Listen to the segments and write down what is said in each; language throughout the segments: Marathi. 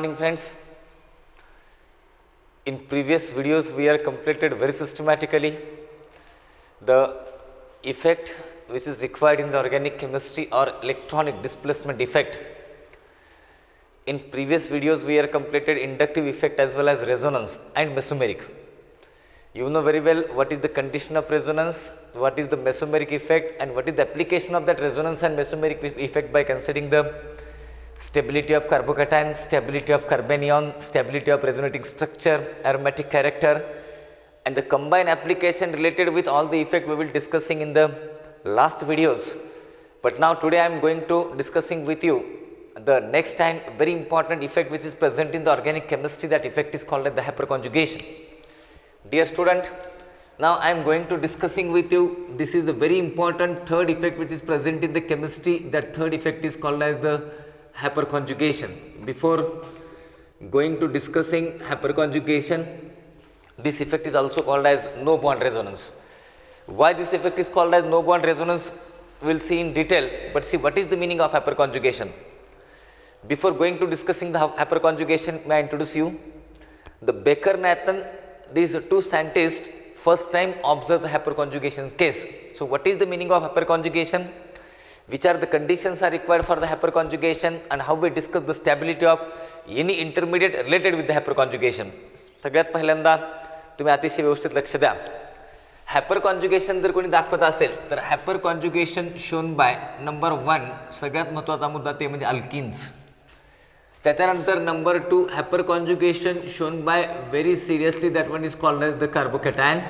morning friends. In previous videos we are completed very systematically the effect which is required in the organic chemistry or electronic displacement effect. In previous videos we are completed inductive effect as well as resonance and mesomeric. You know very well what is the condition of resonance, what is the mesomeric effect, and what is the application of that resonance and mesomeric effect by considering the stability of carbocation, stability of carbanion, stability of resonating structure, aromatic character, and the combined application related with all the effect we will discussing in the last videos. But now today I am going to discussing with you the next and very important effect which is present in the organic chemistry. That effect is called as the hyperconjugation. Dear student, now I am going to discussing with you, this is the very important third effect which is present in the chemistry. That third effect is called as the hyperconjugation. Before going to discussing hyperconjugation, this effect is also called as no bond resonance. Why this effect is called as no bond resonance we will see in detail, but see what is the meaning of hyperconjugation. Before going to discussing the hyperconjugation, may I introduce you the Baker-Nathan. These two scientists first time observed the hyperconjugation case. So what is the meaning of hyperconjugation, which are the conditions are required for the hyperconjugation, and how we discuss the stability of any intermediate related with the hyperconjugation. सगळ्यात पहिल्यांदा तुम्ही अतिशय व्यवस्थित लक्ष द्या. हायपरकॉन्जुगेशन जर कोणी दाखवत असेल तर हायपरकॉन्जुगेशन शोन बाय नंबर 1 सगळ्यात महत्त्वाचा मुद्दा ते म्हणजे अल्किन्स. त्याच्यानंतर number 2 hyperconjugation shown by very seriously, that one is called as the carbocation.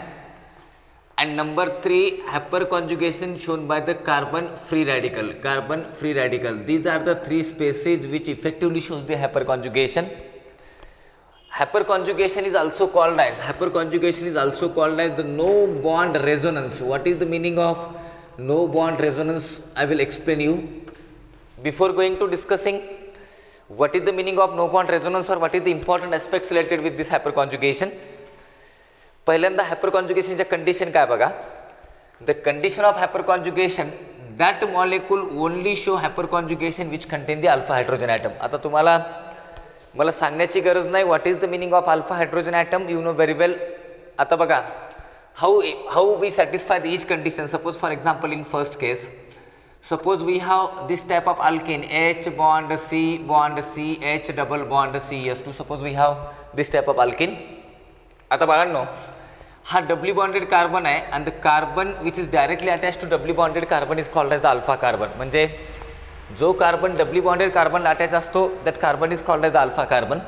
And number 3 hyperconjugation shown by the carbon free radical. Carbon free radical. These are the three species which effectively shows the hyperconjugation. Hyperconjugation is also called as the no bond resonance. What is the meaning of no bond resonance? I will explain you. Before going to discussing what is the meaning of no bond resonance or what is the important aspects related with this hyperconjugation, पहिल्यांदा हायपरकॉन्जुगेशनच्या कंडिशन काय बघा. The condition of hyperconjugation that molecule only show hyperconjugation which contain the alpha hydrogen atom. आता तुम्हाला मला सांगण्याची गरज नाही what is the meaning of alpha hydrogen atom, you know very well. आता बघा how we satisfy the each condition. Suppose for example in first case, suppose we have this type of alkene H bond C H double bond CH2. Suppose we have this type of alkene. आता बाळांनो, हा डबली बॉन्डेड कार्बन आहे आणि the carbon which is directly attach to doubly bonded carbon is called as the alpha carbon. म्हणजे जो carbon doubly bonded carbon attach असतो that carbon is called as the alpha carbon,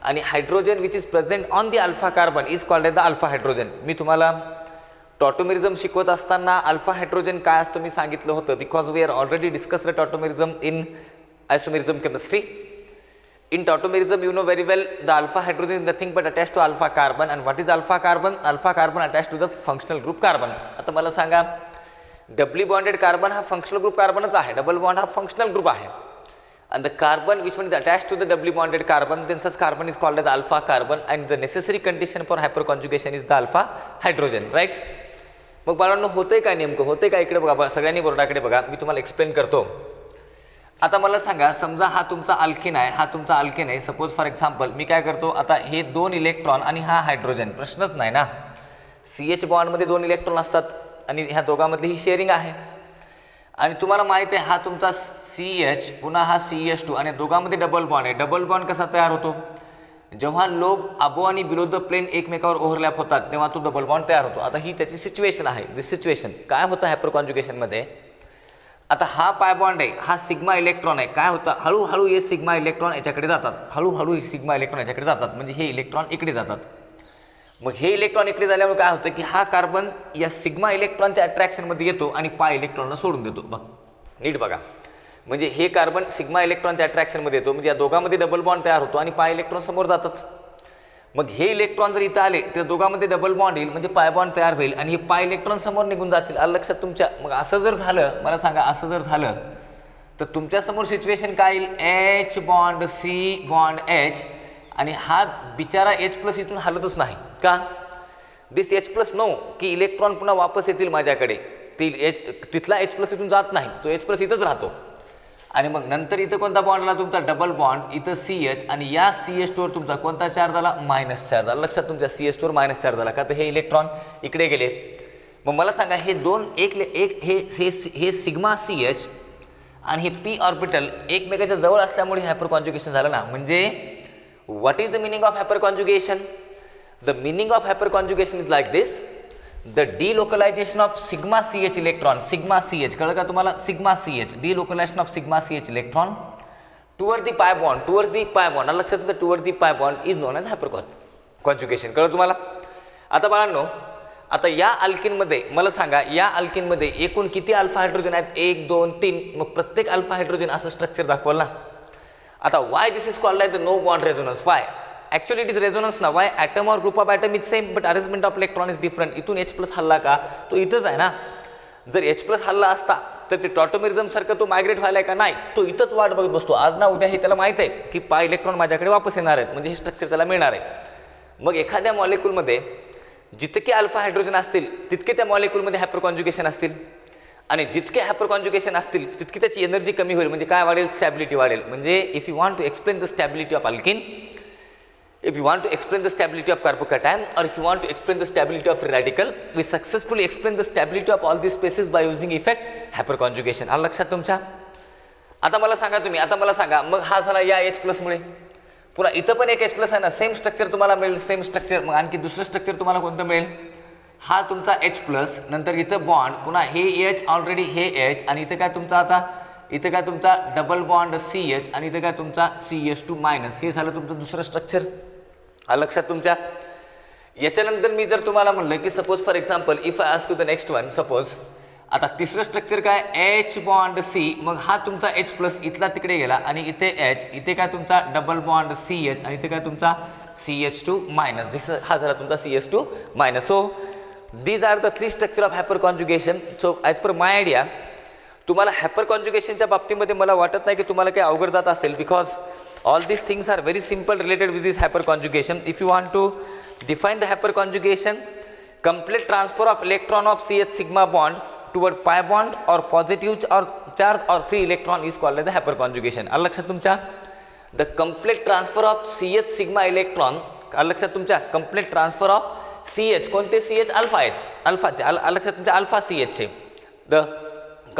आणि hydrogen which is present on the alpha carbon is called as the alpha hydrogen. मी तुम्हाला टॉटोमेरिझम शिकवत असताना अल्फा हायड्रोजन काय असतो मी सांगितलं होतं, because we are already discuss the tautomerism in isomerism chemistry. In tautomerism, you know very well the alpha hydrogen is nothing but attached to alpha carbon. And what is alpha carbon? Alpha carbon attached to the functional group carbon. आता मला सांगा, डबली बॉन्डेड कार्बन हा फंक्शनल ग्रुप कार्बनच आहे, डबल बॉन्ड हा फंक्शनल ग्रुप आहे, and the carbon which one is attached to the doubly bonded carbon, then such carbon is called as alpha carbon, and the necessary condition for hyperconjugation is the alpha hydrogen, right? मग बाळांनो होतंय काय, नेमकं होतंय काय, इकडे बघा, सगळ्यांनी बोर्डाकडे बघा, मी तुम्हाला एक्सप्लेन करतो. आता मला सांगा, समजा हा तुमचा अल्केन आहे, सपोज फॉर एक्झाम्पल मी काय करतो, आता हे 2 इलेक्ट्रॉन आणि हा हायड्रोजन, प्रश्नच नाही ना. CH बॉन्डमध्ये 2 इलेक्ट्रॉन असतात आणि ह्या दोघांमधली ही शेअरिंग आहे, आणि तुम्हाला माहिती आहे हा तुमचा CH पुन्हा हा CH2 आणि दोघांमध्ये डबल बॉन्ड आहे. डबल बॉन्ड कसा तयार होतो, जेव्हा लोब अबो आणि बिलो द प्लेन एकमेकावर ओव्हरलॅप होतात तेव्हा तो डबल बॉन्ड तयार होतो. आता ही त्याची सिच्युएशन आहे. दिस सिच्युएशन काय होतं हायपरकॉन्जुगेशनमध्ये, आता हा पाय बॉन्ड आहे, हा सिग्मा इलेक्ट्रॉन आहे, काय होतं हळूहळू हे सिग्मा इलेक्ट्रॉन याच्याकडे जातात, हळूहळू सिग्मा इलेक्ट्रॉन याच्याकडे जातात, म्हणजे हे इलेक्ट्रॉन इकडे जातात. मग हे इलेक्ट्रॉन इकडे झाल्यामुळे काय होतं की हा कार्बन या सिग्मा इलेक्ट्रॉनच्या अट्रॅक्शनमध्ये येतो आणि पाय इलेक्ट्रॉनला सोडून देतो. बघ नीट बघा, म्हणजे हे कार्बन सिग्मा इलेक्ट्रॉनच्या अट्रॅक्शनमध्ये येतो, म्हणजे या दोघांमध्ये डबल बॉन्ड तयार होतो आणि पाय इलेक्ट्रॉन समोर जातात. मग हे इलेक्ट्रॉन जर इथं आले तर दोघांमध्ये डबल बॉन्ड येईल, म्हणजे पाय बॉन्ड तयार होईल आणि हे पाय इलेक्ट्रॉन समोर निघून जातील. आलं लक्षात तुमच्या. मग असं जर झालं, मला सांगा असं जर झालं तर तुमच्या समोर सिच्युएशन काय येईल, H bond C bond H, आणि हा बिचारा H+ इथून हलतच नाही का, दिस H+ नो की इलेक्ट्रॉन पुन्हा वापस येतील माझ्याकडे, तिथला H+ इथून जात नाही, तो H+ इथंच राहतो. आणि मग नंतर इथं कोणता बॉन्ड आला तुमचा डबल बॉन्ड, इथं CH आणि या CH2 वर तुमचा कोणता चार्ज आला मायनस चार्ज आला. लक्षात तुमच्या CH2 वर मायनस चार्ज आला का तर हे इलेक्ट्रॉन इकडे गेले. मग मला सांगा हे दोन हे सिग्मा CH आणि हे p ऑर्बिटल एकमेकाच्या जवळ असल्यामुळे हायपर कॉन्जुगेशन झालं ना. म्हणजे what is the meaning of hyper conjugation? The meaning of hyperconjugation is like this. The delocalization of sigma CH electron, sigma CH कळलं का तुम्हाला, sigma CH delocalization of sigma CH electron towards the pi bond लक्षात ठेवा, towards the pi bond is known as hyperconjugation. कळलं तुम्हाला? आता बाळांनो, आता या अल्किनमध्ये मला सांगा, या अल्किनमध्ये एकूण किती अल्फा हायड्रोजन आहेत? 1 2 3. मग प्रत्येक अल्फा हायड्रोजन असं स्ट्रक्चर दाखवलं ना. आता why this is called like the no bond resonance? Why? Actually it is resonance ना. Why? atom or group of atom is same but arrangement of electron is different. इथून H+ हल्ला का तो इथंच आहे ना. जर H+ हल्ला असता तर ते टॉटोमेरिझम सारखं तो मायग्रेट व्हायला का नाही, तो इथंच वाट बघत बसतो. आज ना उद्या हे त्याला माहित आहे की पाय इलेक्ट्रॉन माझ्याकडे वापस येणार आहेत, म्हणजे हे स्ट्रक्चर त्याला मिळणार आहे. मग एखाद्या मॉलिक्यूलमध्ये जितके अल्फा हायड्रोजन असतील तितके त्या मॉलिक्यूलमध्ये हायपर कॉन्जुगेशन असतील आणि जितके हायपर कॉन्जुगेशन असतील तितकी त्याची एनर्जी कमी होईल. म्हणजे काय वाढेल? स्टॅबिलिटी वाढेल. म्हणजे if you want to explain the stability of alkene, if you want to explain the stability of carbocation or if you want to explain the stability of free radical, we successfully explain the stability of all these spaces by using effect hyperconjugation. आलं लक्षात तुमच्या? आता मला सांगा तुम्ही, आता मला सांगा, मग हा झाला या H+ मुळे. पुन्हा इथं पण एक H+ आहे ना, सेम स्ट्रक्चर तुम्हाला मिळेल, सेम स्ट्रक्चर. मग आणखी दुसरं स्ट्रक्चर तुम्हाला कोणतं मिळेल? हा तुमचा H+, नंतर इथं बॉन्ड, पुन्हा हे H ऑलरेडी हे H आणि इथं काय तुमचा आता इथं काय तुमचा डबल बॉन्ड CH आणि इथं काय तुमचा CH2-. हे झालं तुमचं दुसरं स्ट्रक्चर. लक्षात तुमच्या? याच्यानंतर मी जर तुम्हाला म्हणलं की suppose for example if I ask you the next one, suppose आता तिसरं स्ट्रक्चर काय H+C. मग हा तुमचा H+ इथला तिकडे गेला आणि इथे H, इथे काय तुमचा डबल बॉन्ड CH आणि इथे काय तुमचा CH2-. दिस हा झाला तुमचा CH2-. So these are the 3 structure of hyperconjugation. So as per my idea तुम्हाला हायपर कॉन्जुगेशनच्या बाबतीमध्ये मला वाटत नाही की तुम्हाला काही अवघड जात असेल, because all these things are very simple related with this hyperconjugation. If you want to define the hyperconjugation, complete transfer of electron of CH sigma bond toward pi bond or positive or charge or free electron is called as the hyperconjugation. आलं लक्षात तुमच्या? The complete transfer of CH sigma electron, आलं लक्षात तुमच्या? complete transfer of CH, कोणते CH? Alpha H, अल्फाचे. आलं लक्षात तुमच्या? अल्फा CH चे. The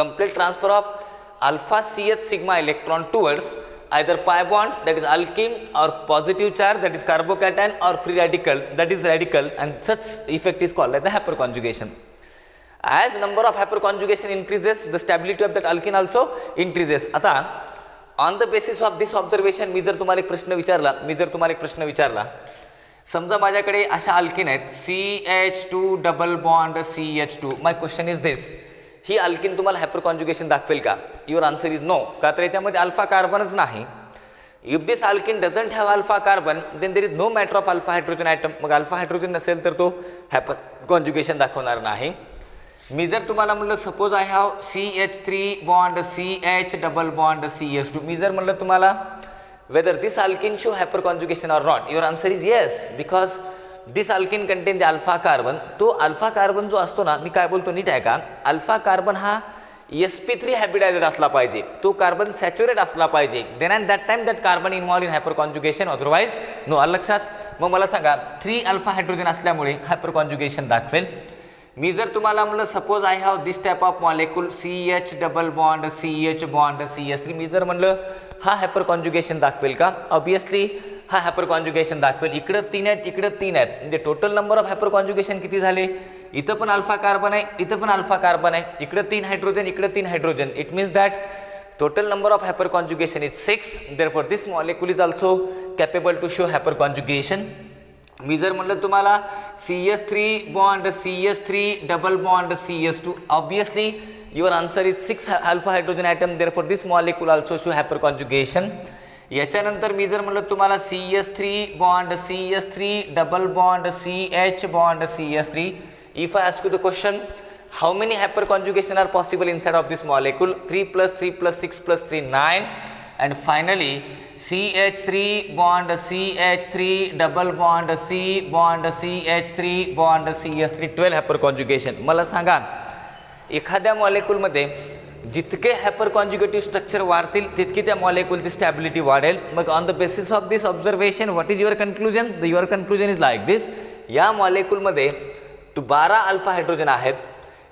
complete transfer of alpha CH sigma electron towards either pi bond that is alkene or positive charge that is carbocation or free radical that is radical, and such effect is called as the hyperconjugation. As number of hyperconjugation increases, the stability of that alkene also increases. आता on the basis of this observation मी जर तुम्हाला एक प्रश्न विचारला, समजा माझ्याकडे अशा अल्किन आहेत CH2 double bond CH2. My question is this, ही अल्किन तुम्हाला हायपर कॉन्जुगेशन दाखवेल का? Your answer is no. का तर याच्यामध्ये अल्फा कार्बनच नाही. If this alkene doesn't have alpha carbon then there is no matter of alpha hydrogen atom. मग अल्फा हायड्रोजन नसेल तर तो हायपर कॉन्जुगेशन दाखवणार नाही. मी जर तुम्हाला म्हणलं suppose I have CH3 bond CH double bond CH2, मी जर म्हणलं तुम्हाला whether this alkene show hyperconjugation or not, your answer is yes, because this alkene contain the alpha carbon. तो अल्फा कार्बन जो असतो ना, मी काय बोलतो नीट आहे का? अल्फा कार्बन हा sp3 हायब्रिडायझेड असला पाहिजे, तो कार्बन सॅच्युरेट असला पाहिजे. Then and that time that carbon involve in hyperconjugation, otherwise no. आलं लक्षात? मग मला सांगा 3 अल्फा हायड्रोजन असल्यामुळे हायपर कॉन्जुगेशन दाखवेल. मी जर तुम्हाला म्हणलं suppose I have this type of molecule CH double bond CH bond CH3, मी जर म्हणलं हा हायपर कॉन्जुगेशन दाखवेल का? ऑब्वियसली हा हायपर कॉन्जुगेशन दाखवेल. इकडं 3 आहेत, इकडं 3 आहेत, म्हणजे total number of hyper conjugation किती झाले? इथं पण अल्फा कार्बन आहे, इथं पण अल्फा कार्बन आहे, इकडं 3 हायड्रोजन, इकडं 3 hydrogen. It means that total number of hyper conjugation is 6. Therefore this molecule is also capable to show hyper conjugation. मी जर म्हणलं तुम्हाला CH3 bond CH3 double bond CH2, obviously your answer is 6 alpha hydrogen atom. Therefore this molecule also show hyper conjugation. याच्यानंतर मी जर म्हणलं तुम्हाला CH3 bond CH3 double bond CH bond CH3, if I ask you the question how many hyper conjugation are possible inside of this molecule? 3 plus 3 plus 6 plus 3 9, and finally CH3 bond CH3 double bond C bond CH3 bond CH3 12 hyper conjugation. मला सांगा एखाद्या मॉलिक्यूल मध्ये जितके हायपर कॉन्जुगेटिव्ह स्ट्रक्चर वाढतील तितकी त्या मॉलिक्यूलची स्टॅबिलिटी वाढेल. मग on the basis of this observation what is your conclusion? Your conclusion is like this. या मॉलिक्यूलमध्ये 12 अल्फा हायड्रोजन आहेत.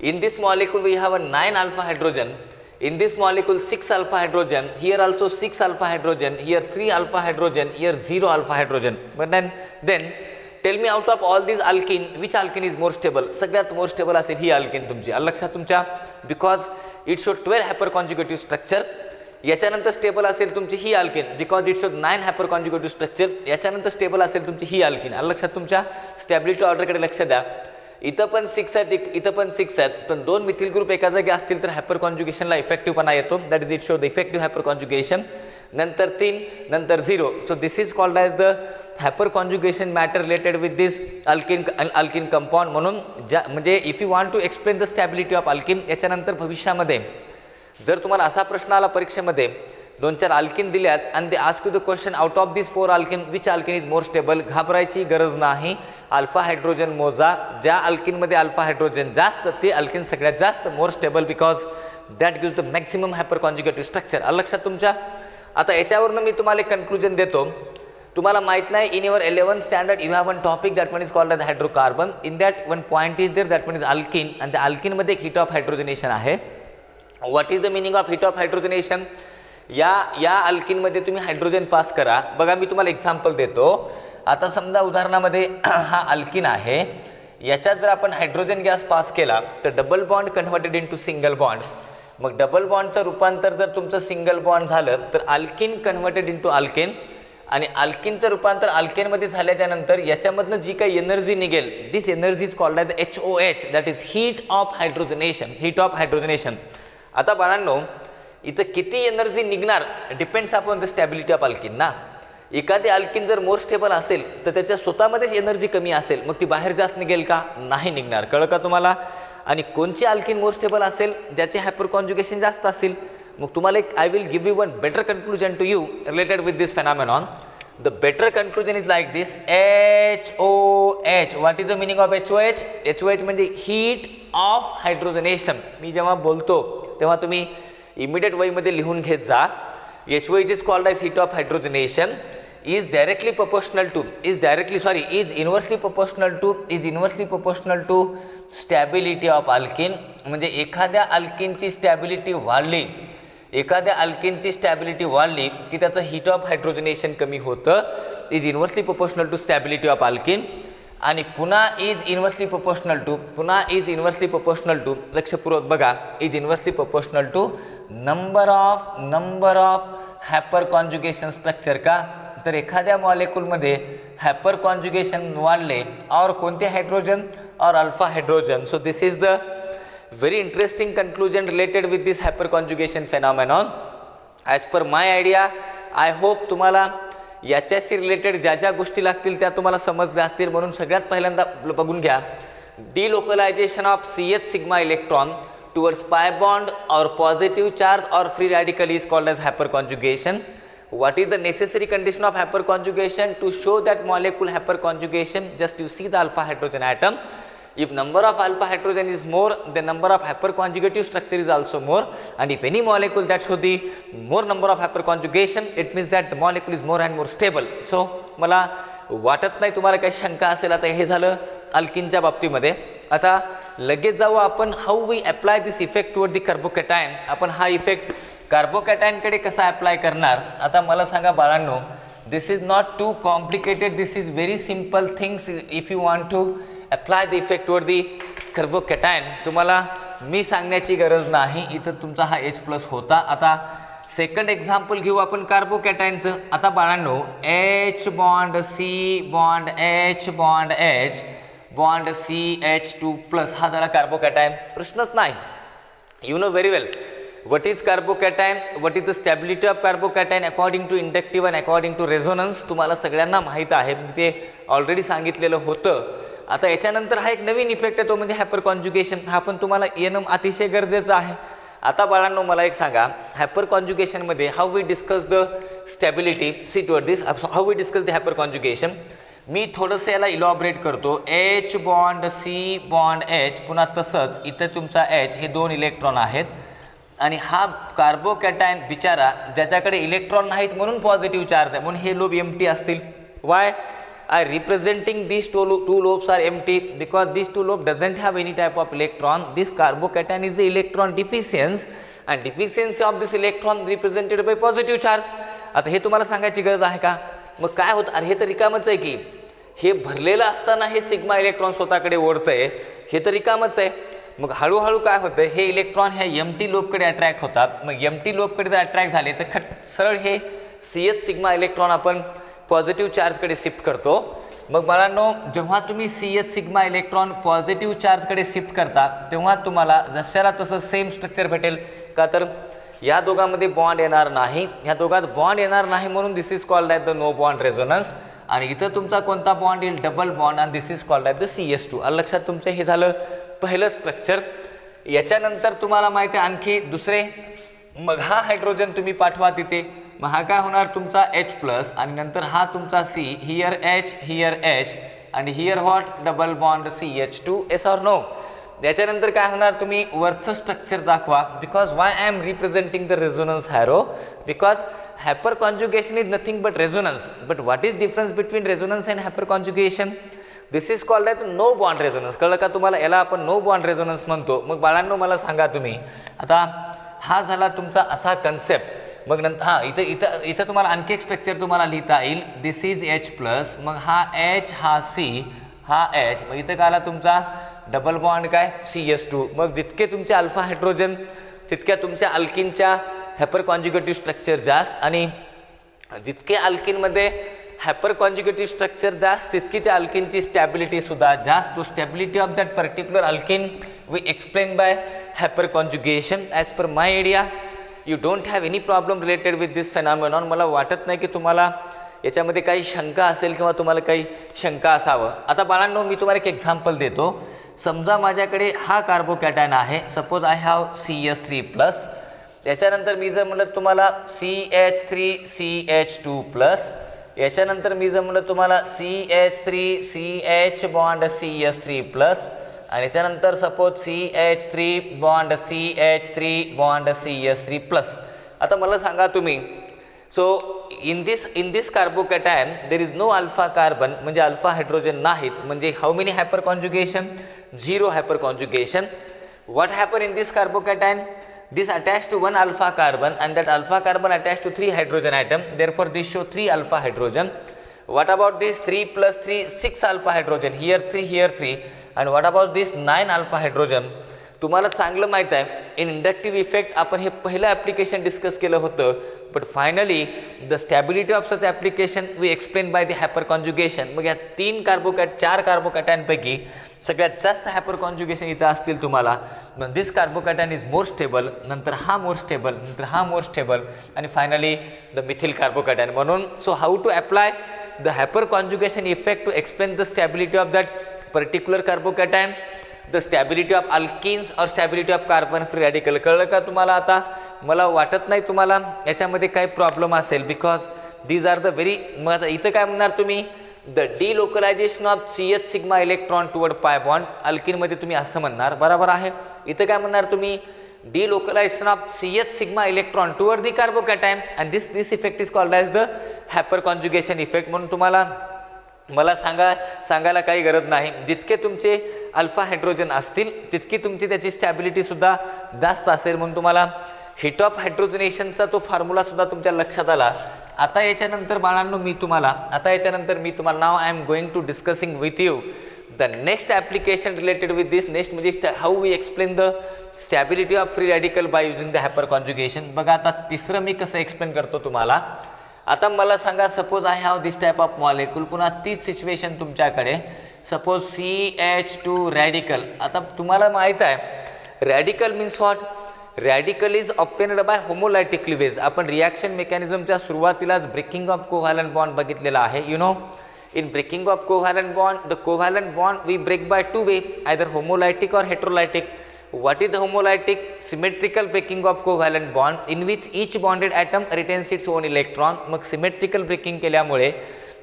In this molecule we have 9 alpha hydrogen. In this molecule 6 alpha hydrogen, here also 6 alpha hydrogen, here 3 alpha hydrogen, here 0 alpha hydrogen. But then tell me out of all these alkene, which alkene is more stable? सगळ्यात more stable असेल ही alkene तुमची. लक्षात तुमच्या, because it shows 12 hyperconjugative structure. याच्यानंतर स्टेबल असेल तुमची ही alkene because it shows 9 hyperconjugative structure. याच्यानंतर स्टेबल असेल तुमची ही alkene. लक्षात तुमच्या, स्टॅबिलिटी ऑर्डरकडे लक्ष द्या. इथं पण 6 आहेत, इथं पण 6 आहेत, पण 2 मिथिल ग्रुप एका जागी असतील तर हायपर कॉन्जुगेशनला इफेक्टिव्हपणा येतो. That is it show the effective hyperconjugation. नंतर 3, नंतर 0. So this is called as the hyper conjugation matter related with this alkene compound. म्हणून म्हणजे if you want to explain the stability of alkene, याच्यानंतर भविष्यामध्ये जर तुम्हाला असा प्रश्न आला परीक्षेमध्ये 2-4 अल्किन दिल्यात आणि they ask you the question out of this 4 alkene which alkene is more stable, घाबरायची गरज नाही. अल्फा हायड्रोजन मोजा, ज्या अल्किनमध्ये अल्फा हायड्रोजन जास्त ते अल्किन सगळ्यात जास्त more stable because that gives the maximum hyper conjugative structure. लक्षात तुमच्या. आता याच्यावरनं मी तुम्हाला एक कन्क्लुजन देतो. तुम्हाला माहित नाही, in your 11th standard you have one topic that one is called the hydrocarbon. In that one point is there that one is alkene आणि त्या अल्किनमध्ये एक हीट ऑफ हायड्रोजनेशन आहे. What is the meaning of heat of hydrogenation? या अल्किनमध्ये तुम्ही हायड्रोजन पास करा. बघा मी तुम्हाला एक्झाम्पल देतो. आता समजा उदाहरणामध्ये हा अल्किन आहे, याच्यात जर आपण हायड्रोजन गॅस पास केला तर double bond converted into single bond. मग डबल बॉन्डचं रूपांतर जर तुमचं सिंगल बॉन्ड झालं तर अल्किन कन्व्हर्टेड इनटू अल्केन, आणि अल्किनचं रूपांतर अल्केनमध्ये झाल्याच्यानंतर याच्यामधनं जी काही एनर्जी निघेल, this energy is called as HOH, that is heat of hydrogenation. Heat of hydrogenation. आता बाळांनो, इथं किती एनर्जी निघणार depends upon the stability of alkene ना. एखादी अल्किन जर मोर स्टेबल असेल तर त्याच्या स्वतःमध्येच एनर्जी कमी असेल, मग ती बाहेर जास्त निघेल का? नाही निघणार. कळलं का तुम्हाला? आणि कोणची अल्किन मोर स्टेबल असेल, ज्याचे हायपर कॉन्जुगेशन जास्त असेल. मग तुम्हाला एक I will give you one better conclusion to you related with this phenomenon. The better conclusion is like this, HOH. What is the meaning of HOH? HOH म्हणजे हीट ऑफ हायड्रोजनेशन. मी जेव्हा बोलतो तेव्हा तुम्ही इमिडिएट वहीमध्ये लिहून घेत जा. HOH is called as heat of hydrogenation, is inversely proportional to stability of alkene. म्हणजे एखाद्या अल्किनची स्टॅबिलिटी वाढली, की त्याचं हीट ऑफ हायड्रोजनेशन कमी होतं. Is inversely proportional to stability of alkene. आणि पुन्हा इज इन्व्हर्सली प्रोपोर्शनल टू लक्षपूर्वक बघा, is inversely proportional to number of hyperconjugation structure. का तर एखाद्या मॉलिक्यूलमध्ये हायपर कॉन्जुगेशन वाढले और कोणते हायड्रोजन और alpha hydrogen. So this is the very interesting conclusion related with this hyper conjugation phenomenon. As per my idea, I hope तुम्हाला याच्याशी रिलेटेड ज्या ज्या गोष्टी लागतील त्या तुम्हाला समजल्या असतील. म्हणून सगळ्यात पहिल्यांदा बघून घ्या, delocalization of CH sigma electron towards pi bond और पॉझिटिव्ह चार्ज और free radical is called as hyper conjugation. What is the necessary condition of hyperconjugation to show that molecule hyperconjugation? Just you see the alpha hydrogen atom. If number of alpha hydrogen is more, the number of hyperconjugative structure is also more. And if any molecule that show the more number of hyperconjugation, it means that the molecule is more and more stable. So मला वाटत नाही तुम्हाला काही शंका असेल. आता हे झालं अल्किनच्या बाबतीमध्ये. आता लगेच जाऊ आपण how we apply this effect toward the carbocation. आपण हा इफेक्ट कार्बोकॅटायनकडे कसा अप्लाय करणार? आता मला सांगा बाळांनो, this is not too complicated, this is very simple things if you want to apply the effect toward the carbocation. तुम्हाला मी सांगण्याची गरज नाही, इथं तुमचा हा H+ होता. आता सेकंड एक्झाम्पल घेऊ आपण कार्बोकॅटायनचं. आता बाळांनो, H bond C bond H bond H bond CH2+, हा झाला कार्बोकॅटायन. प्रश्नच नाही. You know very well what is carbocation, what is the stability of carbocation according to inductive and according to resonance. तुम्हाला सगळ्यांना माहीत आहे, ते ऑलरेडी सांगितलेलं होतं. आता याच्यानंतर हा एक नवीन इफेक्ट आहे, तो म्हणजे हायपर कॉन्जुगेशन. हा पण तुम्हाला येणं अतिशय गरजेचं आहे. आता बाळांनो मला एक सांगा, हायपर कॉन्जुगेशनमध्ये how we discuss the stability. See toward this how we discuss the hyper conjugation. मी थोडंसं याला इलॉबरेट करतो. H bond C bond H, पुन्हा तसंच इथं तुमचा H, हे 2 इलेक्ट्रॉन आहेत. आणि हा कार्बोकॅटायन बिचारा ज्याच्याकडे इलेक्ट्रॉन नाहीत म्हणून पॉझिटिव्ह चार्ज आहे, म्हणून हे लोब एम्प्टी असतील. Y I representing these two lobes are empty because these two lobe doesn't have any type of electron. This carbocation is the electron deficiency and deficiency of this electron represented by positive charge. आता हे तुम्हाला सांगायची गरज आहे का? मग काय होतं, अरे हे तर रिकामच आहे की, हे भरलेलं असताना हे सिग्मा इलेक्ट्रॉन स्वतःकडे ओढतंय, हे तर रिकामच आहे. मग हळूहळू काय होतं, हे इलेक्ट्रॉन ह्या एम्प्टी लोबकडे अट्रॅक्ट होतात. मग एम्प्टी लोबकडे जर अट्रॅक्ट झाले तर सरळ हे CH सिग्मा इलेक्ट्रॉन आपण पॉझिटिव्ह चार्जकडे शिफ्ट करतो. मग बाळांनो, जेव्हा तुम्ही CH सिग्मा इलेक्ट्रॉन पॉझिटिव्ह चार्जकडे शिफ्ट करता तेव्हा तुम्हाला जशाला तसं सेम स्ट्रक्चर भेटेल का, तर या दोघांमध्ये बॉन्ड येणार नाही, ह्या दोघात बॉन्ड येणार नाही म्हणून this is called at the no bond resonance. आणि इथं तुमचा कोणता बॉन्ड येईल, डबल बॉन्ड, आणि this is called at the CH2. लक्षात तुमचं हे झालं पहिलं स्ट्रक्चर. याच्यानंतर तुम्हाला माहिती आहे आणखी दुसरे, मग हा हायड्रोजन तुम्ही पाठवा तिथे, मग हा काय होणार तुमचा H+ आणि नंतर हा तुमचा C, हियर H आणि here what, double bond CH2. Yes or no? याच्यानंतर काय होणार, तुम्ही वरचं स्ट्रक्चर दाखवा. Because why I am representing the resonance arrow, because hyperconjugation is nothing but resonance. But what is difference between resonance and hyperconjugation? This is called at no bond resonance. कळलं का तुम्हाला? याला आपण नो बॉन्ड रेझोनन्स म्हणतो. मग बाळांनो मला सांगा तुम्ही, आता हा झाला तुमचा असा कन्सेप्ट. मग नंतर हां इथं तुम्हाला आणखी एक स्ट्रक्चर तुम्हाला लिहिता येईल. दिस इज H+, मग हा H, हा C, हा H, मग इथं काय आला तुमचा डबल बॉन्ड काय CH2. मग जितके तुमचे अल्फा हायड्रोजन तितक्या तुमच्या अल्किनच्या हायपर कॉन्जुगेटिव्ह स्ट्रक्चर जास्त, आणि जितके अल्किनमध्ये हायपर कॉन्जुगेटिव्ह स्ट्रक्चर जास्त तितकी त्या अल्किनची स्टॅबिलिटी सुद्धा जास्त. तो stability of that particular alkene we explain by hyperconjugation. As per my idea you don't have any problem related with this phenomenon. मला वाटत नाही की तुम्हाला याच्यामध्ये काही शंका असेल किंवा तुम्हाला काही शंका असावं. आता बाळांनो, मी तुम्हाला एक एक्झाम्पल देतो. समजा माझ्याकडे हा कार्बोकॅटायन आहे, सपोज आय हॅव CH3+. याच्यानंतर मी जर म्हणलं तुम्हाला CH3 CH2+, याच्यानंतर मी जर म्हणलं तुम्हाला CH3 CH बॉन्ड CH3+, आणि त्यानंतर suppose CH3 bond CH3 bond CH3+. आता मला सांगा तुम्ही, so in this carbocation there is no alpha carbon, म्हणजे अल्फा हायड्रोजन नाहीत. म्हणजे how many hyperconjugation? 0 hyperconjugation. What happen in this carbocation? This attached to one alpha carbon and that alpha carbon attached to 3 hydrogen atom. Therefore, this show 3 alpha hydrogen. What about this 3 + 3, 6 alpha hydrogen? Here 3, here 3. And what about this 9 alpha hydrogen? तुम्हाला चांगलं माहीत आहे, इन इंडक्टिव्ह इफेक्ट आपण हे पहिलं ॲप्लिकेशन डिस्कस केलं होतं. But finally the stability of such application we explain by the hyper conjugation. मग या 4 कार्बोकॅटायनपैकी सगळ्यात जास्त हायपर कॉन्जुगेशन इथं असतील तुम्हाला. मग this carbocation is more stable, नंतर हा मोर स्टेबल, नंतर हा मोर स्टेबल, आणि फायनली द मिथिल कार्बोकॅटायन. म्हणून so how to apply the hyper conjugation effect to explain the stability of that particular carbocation, the stability of alkenes और stability of carbon free radical. कळलं का तुम्हाला? आता मला वाटत नाही तुम्हाला याच्यामध्ये काही प्रॉब्लेम असेल, because these are the very. मग आता इथं काय म्हणणार तुम्ही, the delocalization of CH sigma electron toward pi bond. अल्किनमध्ये तुम्ही असं म्हणणार, बरोबर आहे. इथं काय म्हणणार तुम्ही, delocalization of CH sigma electron toward the carbocation, and this effect is called as the hyper conjugation effect. म्हणून तुम्हाला मला सांगायला काही गरज नाही, जितके तुमचे अल्फा हायड्रोजन असतील तितकी तुमची त्याची स्टॅबिलिटीसुद्धा जास्त असेल. म्हणून तुम्हाला हीट ऑफ हायड्रोजनेशनचा तो फॉर्म्युलासुद्धा तुमच्या लक्षात आला. आता याच्यानंतर बाळांनो मी तुम्हाला नाव I am going to discussing with you the next application related with this. Next म्हणजे how we explain the stability of free radical by using the hyper conjugation. बघा आता तिसरं मी कसं एक्सप्लेन करतो तुम्हाला. आता मला सांगा, suppose I have this type of molecule. पुन्हा तीच सिच्युएशन तुमच्याकडे, सपोज CH2 रॅडिकल. आता तुम्हाला माहीत आहे radical means what? Radical is obtained by homolytic cleavage. आपण रिॲक्शन मेकॅनिझमच्या सुरुवातीलाच ब्रेकिंग ऑफ कोव्हॅलंट बॉन्ड बघितलेला आहे. You know, in breaking of covalent bond, the covalent bond we break by 2 way, either homolytic और heterolytic. What is the homolytic? Symmetrical breaking of covalent bond in which each bonded atom retains its own electron. मग सिमेट्रिकल ब्रेकिंग केल्यामुळे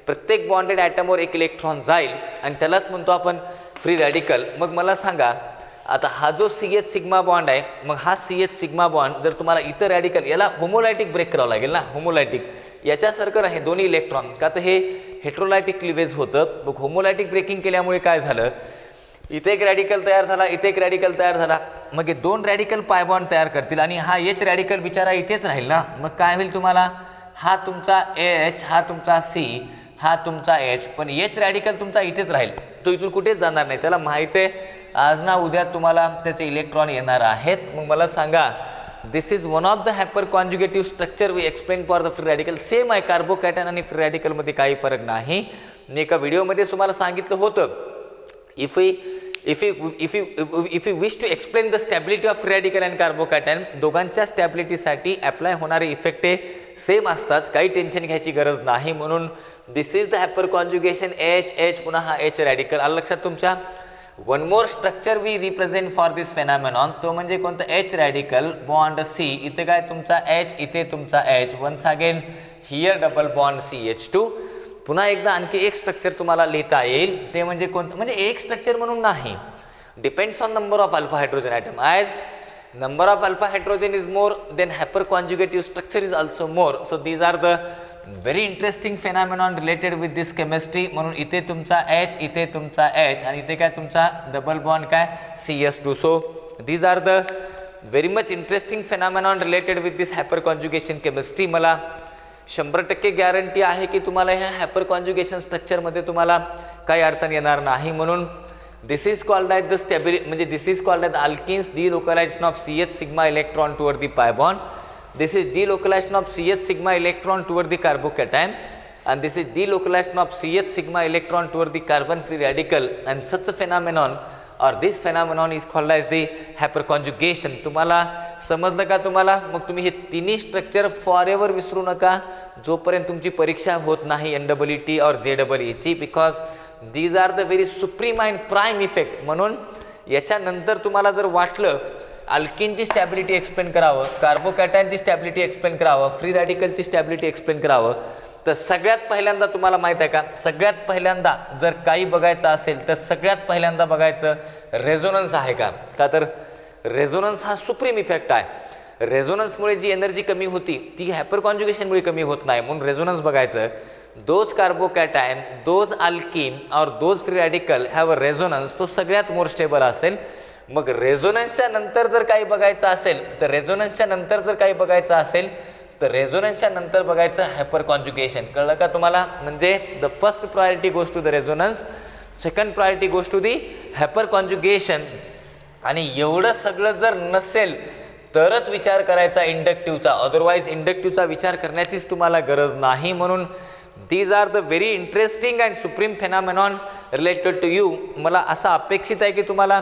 प्रत्येक बॉन्डेड ॲटमवर एक इलेक्ट्रॉन जाईल आणि त्यालाच म्हणतो आपण फ्री रॅडिकल. मग मला सांगा, आता हा जो CH सिग्मा बॉन्ड आहे, मग हा CH सिग्मा बॉन्ड जर तुम्हाला इतर रॅडिकल, याला होमोलायटिक ब्रेक करावं लागेल ना, होमोलायटिक याच्यासारखं नाही दोन्ही इलेक्ट्रॉन, का तर हे हेट्रोलायटिक क्लिवेज होतं. मग होमोलायटिक ब्रेकिंग केल्यामुळे काय झालं, इथे एक रॅडिकल तयार झाला, इथे एक रॅडिकल तयार झाला, मग हे दोन रॅडिकल पाय बॉन्ड तयार करतील आणि हा H रॅडिकल बिचारा इथेच राहील ना. मग काय होईल तुम्हाला, हा तुमचा H, हा तुमचा C, हा तुमचा H, पण H रॅडिकल तुमचा इथेच राहील, तो इथून कुठेच जाणार नाही. त्याला माहिती आहे आज ना उद्या तुम्हाला त्याचे इलेक्ट्रॉन येणार आहेत. मग मला सांगा, this is one of the hyper conjugative structure we explain for the free radical. Same आहे, कार्बोकॅटन आणि फ्री रॅडिकलमध्ये काही फरक नाही. मी एका व्हिडिओमध्ये तुम्हाला सांगितलं होतं, if you wish to explain the stability of free radical and carbocation, दोघांच्या स्टॅबिलिटीसाठी अप्लाय होणारे इफेक्ट हे सेम असतात, काही टेन्शन घ्यायची गरज नाही. म्हणून this is the hyper conjugation H, पुन्हा हा H रॅडिकल. आलं लक्षात तुमच्या. One more structure we represent for this phenomenon, तो म्हणजे कोणतं, H रॅडिकल बॉन्ड C, इथे काय तुमचा H, इथे तुमचा H, once again here double bond CH2. पुन्हा एकदा आणखी एक स्ट्रक्चर तुम्हाला लिहिता येईल, ते म्हणजे कोणतं, म्हणजे एक स्ट्रक्चर म्हणून नाही, depends on number of alpha hydrogen atom. As number of alpha hydrogen is more, then hyperconjugative structure is also more. So these are the very interesting phenomenon related with this chemistry. म्हणून इथे तुमचा H, इथे तुमचा H आणि इथे काय तुमचा डबल बॉन्ड काय CS2. So these are the very much interesting phenomenon related with this hyperconjugation chemistry. मला 100% गॅरंटी आहे की तुम्हाला ह्या हायपरकॉन्जुगेशन स्ट्रक्चरमध्ये तुम्हाला काही अडचण येणार नाही. म्हणून this is called as the stability, म्हणजे this is called as alkenes delocalization of CH sigma electron toward the pi bond. This is delocalization of CH sigma electron toward the carbocation, and this is delocalization of CH sigma electron toward the carbon free radical, and such a phenomenon or this phenomenon is called as the hyperconjugation. तुम्हाला समजलं का तुम्हाला. मग तुम्ही हे तिन्ही स्ट्रक्चर फॉरएव्हर विसरू नका जोपर्यंत तुमची परीक्षा होत नाही NEET और JEE ची, because these are the very supreme and prime effect. म्हणून याच्यानंतर तुम्हाला जर वाटलं अल्किनची स्टॅबिलिटी एक्सप्लेन करावं, कार्बोकॅटायनची स्टॅबिलिटी एक्सप्लेन करावं, फ्री रॅडिकलची स्टॅबिलिटी एक्सप्लेन करावं, तर सगळ्यात पहिल्यांदा तुम्हाला माहित आहे का, सगळ्यात पहिल्यांदा जर काही बघायचं असेल तर सगळ्यात पहिल्यांदा बघायचं रेझोनन्स आहे का. का तर रेझोनन्स हा सुप्रीम इफेक्ट आहे. रेझोनन्समुळे जी एनर्जी कमी होती ती हायपरकॉन्जुगेशनमुळे कमी होत नाही. म्हणून रेझोनन्स बघायचं. दोज कार्बोकॅटायन, दोज अल्किन और those free radical have a resonance, तो सगळ्यात मोर स्टेबल असेल. मग रेझोनन्सच्या नंतर जर काही बघायचं असेल तर रेझोनन्सच्या नंतर जर काही बघायचं असेल तर रेझोनन्सच्या नंतर बघायचं हायपरकॉन्जुगेशन. कळलं का तुम्हाला. म्हणजे the first priority goes to the resonance, second priority goes to the hyperconjugation. आणि एवढं सगळं जर नसेल तरच विचार करायचा इंडक्टिव्हचा, अदरवाईज इंडक्टिव्हचा विचार करण्याचीच तुम्हाला गरज नाही. म्हणून these are the very interesting and supreme phenomenon related to you. मला असं अपेक्षित आहे की तुम्हाला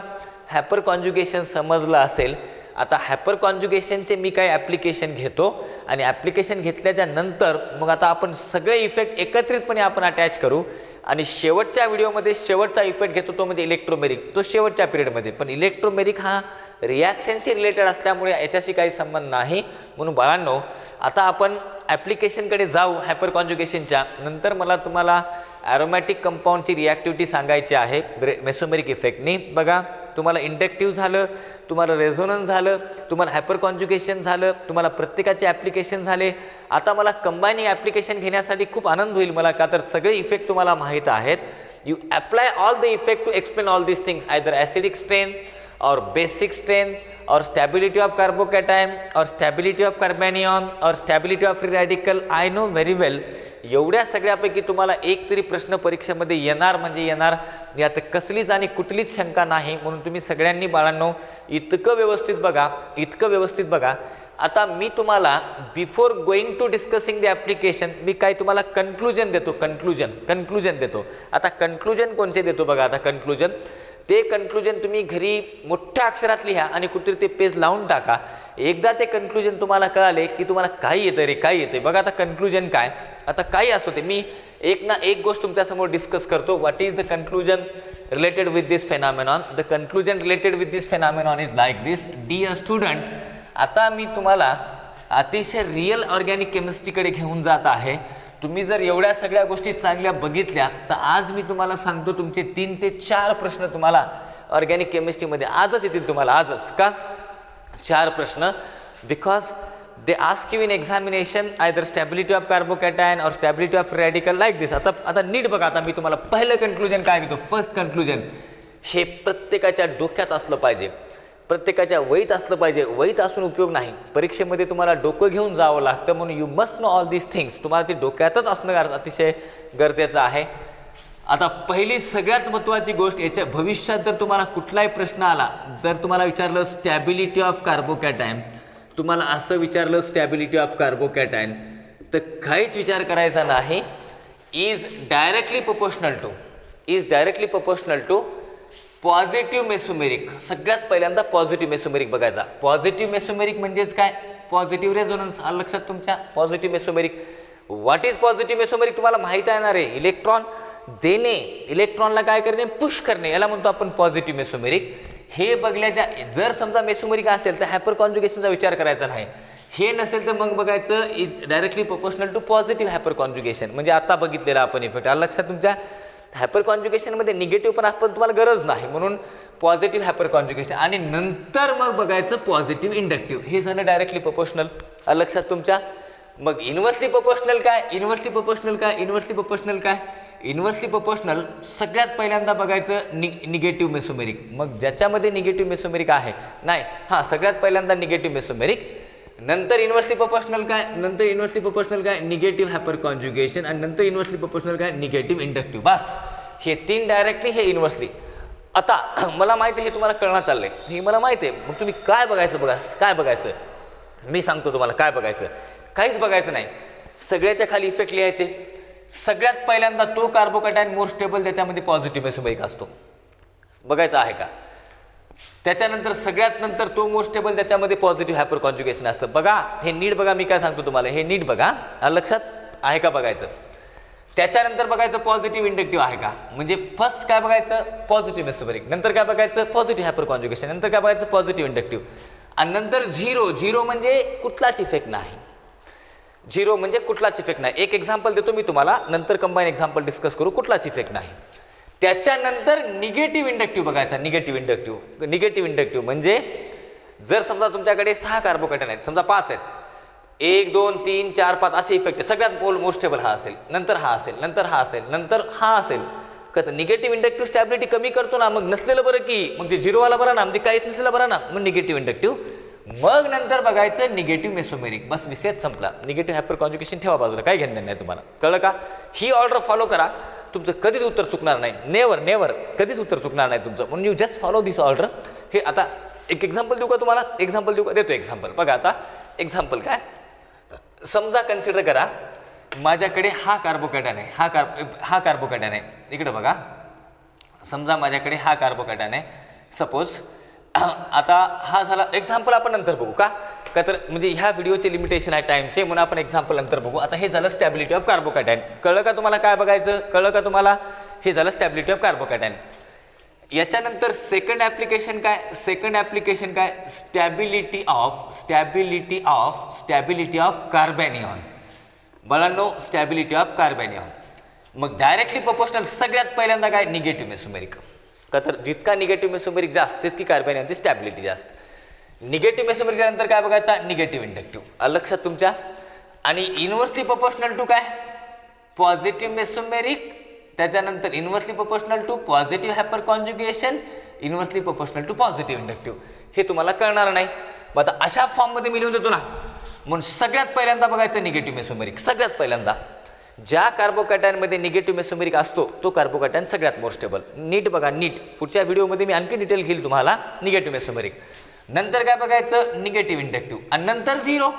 हायपर कॉन्जुगेशन समजलं असेल. आता हायपर कॉन्जुगेशनचे मी काही ॲप्लिकेशन घेतो आणि ॲप्लिकेशन घेतल्याच्या नंतर मग आता आपण सगळे इफेक्ट एकत्रितपणे आपण अटॅच करू आणि शेवटच्या व्हिडिओमध्ये शेवटचा इफेक्ट घेतो तो म्हणजे इलेक्ट्रोमेरिक, तो शेवटच्या पिरियडमध्ये. पण इलेक्ट्रोमेरिक हा रिॲक्शनशी रिलेटेड असल्यामुळे याच्याशी काही संबंध नाही. म्हणून बाळांनो आता आपण ॲप्लिकेशनकडे जाऊ हायपर कॉन्जुगेशनच्या नंतर. मला तुम्हाला ॲरोमॅटिक कंपाऊंडची रिॲक्टिव्हिटी सांगायची आहे मेसोमेरिक इफेक्टनी. बघा तुम्हाला इंडक्टिव्ह झालं, तुम्हाला रेझोनन्स झालं, तुम्हाला हायपर कॉन्जुगेशन झालं, तुम्हाला प्रत्येकाचे ॲप्लिकेशन झाले. आता मला कंबाईनिंग ॲप्लिकेशन घेण्यासाठी खूप आनंद होईल मला, का तर सगळे इफेक्ट तुम्हाला माहीत आहेत. You apply all the effect to explain all this things, either acidic strength और बेसिक स्ट्रेन और स्टॅबिलिटी ऑफ कार्बोकॅटायन और स्टॅबिलिटी ऑफ कार्बॅनियन और stability of free radical. I know very well. एवढ्या सगळ्यापैकी तुम्हाला एक तरी प्रश्न परीक्षेमध्ये येणार म्हणजे येणार, यात कसलीच आणि कुठलीच शंका नाही. म्हणून तुम्ही सगळ्यांनी बाळांनो इतकं व्यवस्थित बघा, इतकं व्यवस्थित बघा. आता मी तुम्हाला before going to discussing the application मी काय तुम्हाला कन्क्लुजन देतो, कन्क्लुजन देतो. आता कन्क्लुजन कोणते देतो बघा. आता कन्क्लुजन, ते कन्क्लुजन तुम्ही घरी मोठ्या अक्षरात लिहा आणि कुठेतरी ते पेज लावून टाका. एकदा ते कन्क्लुजन तुम्हाला कळाले की तुम्हाला काय येतं रे, काय येते. बघा आता कन्क्लुजन काय, आता काही असो ते मी एक ना एक गोष्ट तुमच्यासमोर डिस्कस करतो. What is the conclusion related with this phenomenon. The conclusion related with this phenomenon is like this. Dear student, आता मी तुम्हाला अतिशय रिअल ऑर्गॅनिक केमिस्ट्रीकडे घेऊन जात आहे. तुम्ही जर एवढ्या सगळ्या गोष्टी चांगल्या बघितल्या तर आज मी तुम्हाला सांगतो तुमचे 3 ते 4 प्रश्न तुम्हाला ऑर्गॅनिक केमिस्ट्रीमध्ये आजच येतील तुम्हाला, आजच. का 4 प्रश्न? Because they ask you in examination either stability of carbocation और स्टॅबिलिटी ऑफ रॅडिकल लाईक दिस. आता नीट बघा, आता मी तुम्हाला पहिलं कन्क्लुजन काय देतो, फर्स्ट कन्क्लुजन, हे प्रत्येकाच्या डोक्यात असलं पाहिजे, प्रत्येकाच्या वहीत असलं पाहिजे. वहीत असून उपयोग नाही, परीक्षेमध्ये तुम्हाला डोकं घेऊन जावं लागतं, म्हणून you must know all these things. तुम्हाला ते डोक्यातच असणं अतिशय गरजेचं आहे. आता पहिली सगळ्यात महत्त्वाची गोष्ट, याच्या भविष्यात जर तुम्हाला कुठलाही प्रश्न आला, जर तुम्हाला विचारलं स्टॅबिलिटी ऑफ कार्बोकॅटायन, तुम्हाला असं विचारलं स्टॅबिलिटी ऑफ कार्बोकॅटायन, तर काहीच विचार करायचा नाही. Is directly proportional to positive mesomeric. सगळ्यात पहिल्यांदा पॉझिटिव्ह मेसोमेरिक बघायचा. पॉझिटिव्ह मेसोमेरिक म्हणजेच काय? Positive resonance. आलं लक्षात तुमच्या? Positive mesomeric. What is positive mesomeric तुम्हाला माहिती आहे. इलेक्ट्रॉन देणे, इलेक्ट्रॉनला काय करणे, पुश करणे, याला म्हणतो आपण पॉझिटिव्ह मेसोमेरिक. हे बघल्याच्या, जर समजा मेसोमेरिक असेल तर हायपर कॉन्जुगेशनचा विचार करायचा नाही. हे नसेल तर मग बघायचं is directly proportional to positive hyperconjugation, म्हणजे आता बघितलेला आपण इफेक्ट. आलं लक्षात तुमच्या? हायपर कॉन्जुगेशनमध्ये निगेटिव्ह पण आपण तुम्हाला गरज नाही, म्हणून पॉझिटिव्ह हायपर कॉन्जुगेशन. आणि नंतर मग बघायचं पॉझिटिव्ह इंडक्टिव्ह. हे झालं डायरेक्टली प्रोपोर्शनल. आलं लक्षात तुमच्या? मग इन्व्हर्सली प्रोपोर्शनल काय? इन्व्हर्सली प्रोपोर्शनल सगळ्यात पहिल्यांदा बघायचं निगेटिव्ह मेसोमेरिक. मग ज्याच्यामध्ये निगेटिव्ह मेसोमेरिक आहे, नाही हां, सगळ्यात पहिल्यांदा निगेटिव्ह मेसोमेरिक, नंतर इन्व्हर्सली प्रोपोर्शनल काय, निगेटिव्ह हायपर कॉन्जुगेशन, आणि नंतर इन्व्हर्सली प्रोपोर्शनल काय, निगेटिव्ह इंडक्टिव्ह. बस, हे 3 डायरेक्टली, हे इन्व्हर्सली. आता मला माहिती आहे हे तुम्हाला कळणार चाललंय, हे मला माहिती आहे. मग तुम्ही काय बघायचं, काय बघायचं, मी सांगतो तुम्हाला काय बघायचं. काहीच बघायचं नाही, सगळ्याच्या खाली इफेक्ट लिहायचे. सगळ्यात पहिल्यांदा तो कार्बोकॅटायन मोर स्टेबल ज्याच्यामध्ये पॉझिटिव्ह मेसोमेरिक असतो, बघायचा आहे का. त्याच्यानंतर सगळ्यात नंतर तो मोर स्टेबल ज्याच्यामध्ये पॉझिटिव्ह हायपर कॉन्जुगेशन असतं. बघा, हे नीट बघा, मी काय सांगतो तुम्हाला, हे नीट बघा. लक्षात आहे का बघायचं. त्याच्यानंतर बघायचं पॉझिटिव्ह इंडक्टिव्ह आहे का. म्हणजे फर्स्ट काय बघायचं, पॉझिटिव्ह मेसोमेरिक, नंतर काय बघायचं, पॉझिटिव्ह हायपर कॉन्जुगेशन, नंतर काय बघायचं, पॉझिटिव्ह इंडक्टिव्ह, आणि नंतर झिरो म्हणजे कुठलाच इफेक्ट नाही. झिरो म्हणजे कुठलाच इफेक्ट नाही. एक एक्झाम्पल देतो मी तुम्हाला, नंतर कंबाईन एक्झाम्पल डिस्कस करू. कुठलाच इफेक्ट नाही. त्याच्यानंतर निगेटिव्ह इंडक्टिव्ह बघायचा. निगेटिव्ह इंडक्टिव्ह म्हणजे जर समजा तुमच्याकडे 6 कार्बोकॅटायन आहेत, समजा 5 आहेत, 1 2 3 4 5 असे इफेक्ट आहेत. सगळ्यात मोस्ट स्टेबल हा असेल, नंतर हा असेल, नंतर हा असेल, नंतर हा असेल. निगेटिव्ह इंडक्टिव्ह स्टॅबिलिटी कमी करतो ना, मग नसलेलं बरं की, मग ते झिरोवाला बरं ना, म्हणजे काहीच नसलेलं बरं ना, मग निगेटिव्ह इंडक्टिव्ह. मग नंतर बघायचं निगेटिव्ह मेसोमेरिक. बस विषयच संपला. निगेटिव्ह हायपर कॉन्जुगेशन ठेवा बाजूला, काय घेणं नाही तुम्हाला. कळलं का? ही ऑर्डर फॉलो करा, तुमचं कधीच उत्तर चुकणार नाही. नेवर कधीच उत्तर चुकणार नाही तुमचं, म्हणून you just follow this order. हे आता एक एक्झाम्पल देऊ का तुम्हाला, देतो एक्झाम्पल. बघा आता एक्झाम्पल काय, समजा कन्सिडर करा माझ्याकडे हा कार्बोकॅटायन आहे, हा कार्बोकॅटायन आहे. इकडे बघा, समजा माझ्याकडे हा कार्बोकॅटायन आहे, सपोज. आता हा झाला एक्झाम्पल, आपण नंतर बघू का तर म्हणजे ह्या व्हिडिओचे लिमिटेशन आहे टाईमचे, म्हणून आपण एक्झाम्पल नंतर बघू. आता हे झालं स्टॅबिलिटी ऑफ कार्बोकॅटायन. कळलं का तुम्हाला काय बघायचं, कळलं का तुम्हाला. हे झालं स्टॅबिलिटी ऑफ कार्बोकॅटायन. याच्यानंतर सेकंड ॲप्लिकेशन काय, स्टॅबिलिटी ऑफ कार्बॅनियॉन. बाळांनो, स्टॅबिलिटी ऑफ कार्बॅनियॉन. मग डायरेक्टली प्रोपोर्शनल सगळ्यात पहिल्यांदा काय, निगेटिव्ह मेसोमेरिक. का तर जितका निगेटिव्ह मेसोमेरिक जास्त तितकी कार्बॅनियॉनची स्टॅबिलिटी जास्त. निगेटिव्ह मेसोमेरिकच्या नंतर काय बघायचा, निगेटिव्ह इंडक्टिव्ह. लक्षात तुमच्या. आणि इन्व्हर्सली प्रोपोर्शनल टू काय, पॉझिटिव्ह मेसोमेरिक. त्याच्यानंतर inversely proportional to positive hyperconjugation, inversely proportional to positive inductive. हे तुम्हाला कळणार नाही. मग आता अशा फॉर्ममध्ये मी लिहून देतो ना, म्हणून सगळ्यात पहिल्यांदा बघायचं निगेटिव्ह मेसोमेरिक. सगळ्यात पहिल्यांदा ज्या कार्बोकॅटायनमध्ये निगेटिव्ह मेसोमेरिक असतो तो कार्बोकॅटायन सगळ्यात मोर स्टेबल. नीट बघा, नीट. पुढच्या व्हिडिओमध्ये मी आणखी डिटेल घेईल तुम्हाला निगेटिव्ह मेसोमेरिक. नंतर काय बघायचं, निगेटिव्ह इंडक्टिव्ह, आणि नंतर झिरो.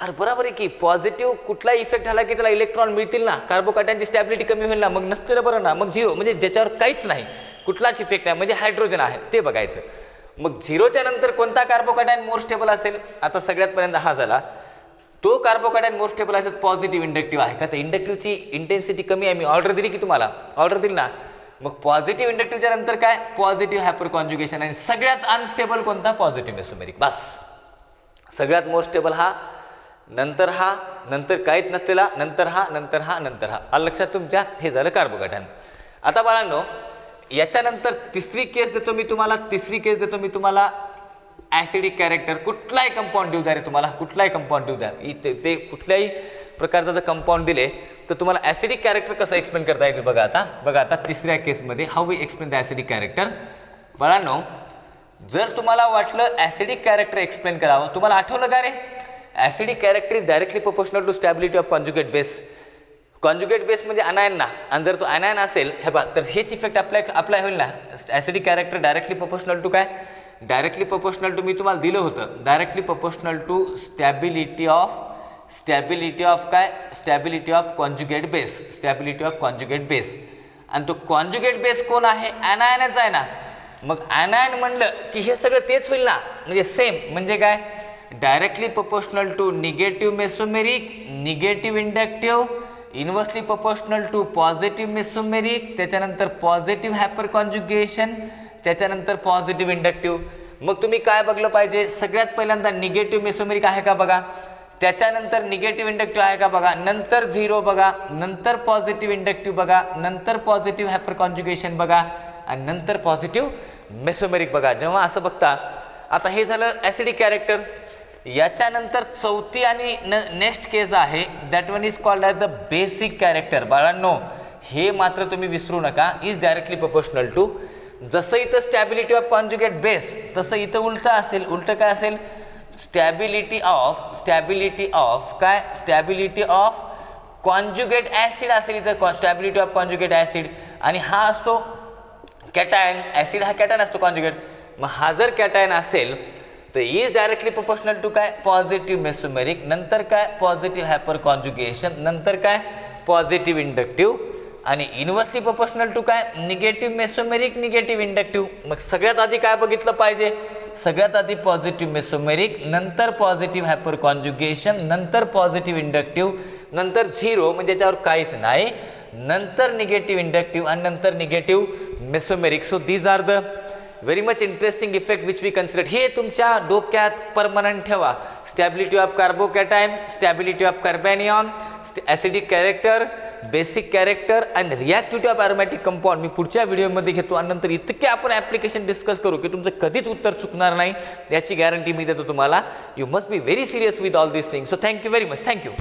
अरे बरोबर आहे की, पॉझिटिव्ह कुठला इफेक्ट झाला की त्याला इलेक्ट्रॉन मिळतील ना, कार्बोकॅटायनची स्टॅबिलिटी कमी होईल ना, मग नसतं बरं ना, मग झिरो म्हणजे ज्याच्यावर काहीच नाही, कुठलाच इफेक्ट नाही, म्हणजे हायड्रोजन आहे ते बघायचं. मग झिरोच्या नंतर कोणता कार्बोकॅटायन मोर स्टेबल असेल. आता सगळ्यात पर्यंत हा झाला, तो कार्बोकॅटायन मोर स्टेबल असेल पॉझिटिव्ह इंडक्टिव्ह आहे का. तर इंडक्टिव्हची इंटेन्सिटी कमी आहे, मी ऑर्डर दिली की तुम्हाला, ऑर्डर दिली ना. मग पॉझिटिव्ह इंडक्टिव्हच्या नंतर काय, पॉझिटिव्ह हायपर कॉन्जुगेशन, आणि सगळ्यात अनस्टेबल कोणता, पॉझिटिव्ह मेसोमेरिक. बस, सगळ्यात मोर स्टेबल हा, नंतर हा, नंतर काहीच नसलेला, नंतर हा, नंतर हा, नंतर हा. लक्षात तुमच्या. हे झालं कार्बोकॅटायन. आता बाळांनो, याच्यानंतर तिसरी केस देतो मी तुम्हाला ॲसिडिक कॅरेक्टर. कुठलाही कंपाऊंड देऊ द्या रे तुम्हाला, कुठलाही कंपाऊंड देऊ द्या, ते कुठल्याही प्रकारचा जर कंपाऊंड दिले तर तुम्हाला ॲसिडिक कॅरेक्टर कसं एक्सप्लेन करता येईल. बघा आता तिसऱ्या केसमध्ये how we explain the acidic character. बाळांनो, जर तुम्हाला वाटलं ॲसिडिक कॅरेक्टर एक्सप्लेन करावं, तुम्हाला आठवलं का रे, acidic character is directly proportional to stability of conjugate base. Conjugate base म्हणजे अनायन ना, आणि जर तो अनायन असेल हे बघा तर हेच इफेक्ट अप्लाय होईल ना. Acidic character directly proportional to काय, डायरेक्टली प्रोपोर्शनल टू मी तुम्हाला दिलं होतं, directly proportional to stability of काय, स्टॅबिलिटी ऑफ कॉन्जुगेट बेस. आणि तो कॉन्जुगेट बेस कोण आहे, अनायनच आहे ना. मग अनायन म्हणलं की हे सगळं तेच होईल ना, म्हणजे सेम. म्हणजे काय, directly proportional to negative mesomeric, negative inductive, inversely proportional to positive mesomeric, त्याच्यानंतर पॉझिटिव्ह हायपर कॉन्जुगेशन, त्याच्यानंतर पॉझिटिव्ह इंडक्टिव्ह. मग तुम्ही काय बघलं पाहिजे, सगळ्यात पहिल्यांदा निगेटिव्ह मेसोमेरिक आहे का बघा, त्याच्यानंतर निगेटिव्ह इंडक्टिव्ह आहे का बघा, नंतर झिरो बघा, नंतर पॉझिटिव्ह इंडक्टिव्ह बघा, नंतर पॉझिटिव्ह हायपर कॉन्जुगेशन बघा, आणि नंतर पॉझिटिव्ह मेसोमेरिक बघा. जेव्हा असं बघता, आता हे झालं ॲसिडिक कॅरेक्टर. याच्यानंतर चौथी आणि नेक्स्ट केस आहे, that one is called as the basic character. बाळांनो, हे मात्र तुम्ही विसरू नका, इज डायरेक्टली प्रोपोर्शनल टू. जसं इथं स्टॅबिलिटी ऑफ कॉन्जुगेट बेस, तसं इथं उलटं असेल. उलटं काय असेल, स्टॅबिलिटी ऑफ कॉन्जुगेट ॲसिड असेल इथं, स्टॅबिलिटी ऑफ कॉन्जुगेट ॲसिड. आणि हा असतो कॅटायन, ॲसिड हा कॅटायन असतो कॉन्जुगेट. मग हा जर कॅटायन असेल तर इज डायरेक्टली प्रोपोर्शनल टू काय, पॉझिटिव्ह मेसोमेरिक, नंतर काय, पॉझिटिव्ह हायपर कॉन्जुगेशन, नंतर काय, पॉझिटिव्ह इंडक्टिव्ह, आणि इन्व्हर्सली प्रोपोर्शनल टू काय, निगेटिव्ह मेसोमेरिक, निगेटिव्ह इंडक्टिव्ह. मग सगळ्यात आधी काय बघितलं पाहिजे, सगळ्यात आधी पॉझिटिव्ह मेसोमेरिक, नंतर पॉझिटिव्ह हायपर कॉन्जुगेशन, नंतर पॉझिटिव्ह इंडक्टिव्ह, नंतर झिरो म्हणजे याच्यावर काहीच नाही, नंतर निगेटिव्ह इंडक्टिव्ह, आणि नंतर negative mesomeric. So these are the very much interesting effect which we consider. हे तुमच्या डोक्यात परमनंट ठेवा. Stability of carbocation, stability of carbanion, acidic character, basic character, आणि रिॲक्टिव्हिटी ऑफ ॲरोमॅटिक कंपाऊंड मी पुढच्या व्हिडिओमध्ये घेतो. आणि नंतर इतके आपण ॲप्लिकेशन डिस्कस करू की तुमचं कधीच उत्तर चुकणार नाही, याची गॅरंटी मी देतो तुम्हाला. You must be very serious with all this thing. So thank you very much. Thank you.